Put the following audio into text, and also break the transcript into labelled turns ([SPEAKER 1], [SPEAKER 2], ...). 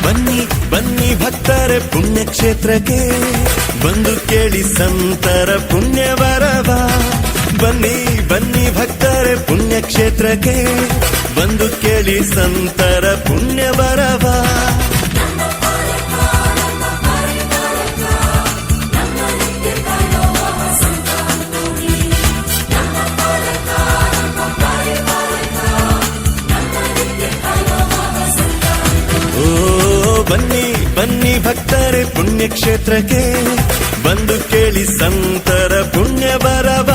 [SPEAKER 1] ಬನ್ನಿ ಬನ್ನಿ ಭಕ್ತರೆ ಪುಣ್ಯಕ್ಷೇತ್ರಕ್ಕೆ ಬಂದು ಕೇಳಿ ಸಂತರ ಪುಣ್ಯ ವರವ. ಬನ್ನಿ ಬನ್ನಿ ಭಕ್ತರೆ ಪುಣ್ಯಕ್ಷೇತ್ರಕ್ಕೆ ಬಂದು ಕೇಳಿ ಸಂತರ ಪುಣ್ಯ ವರವ. ಬನ್ನಿ ಬನ್ನಿ ಭಕ್ತರೆ ಪುಣ್ಯಕ್ಷೇತ್ರಕ್ಕೆ ಬಂದು ಕೇಳಿ ಸಂತರ ಪುಣ್ಯ ವರವ.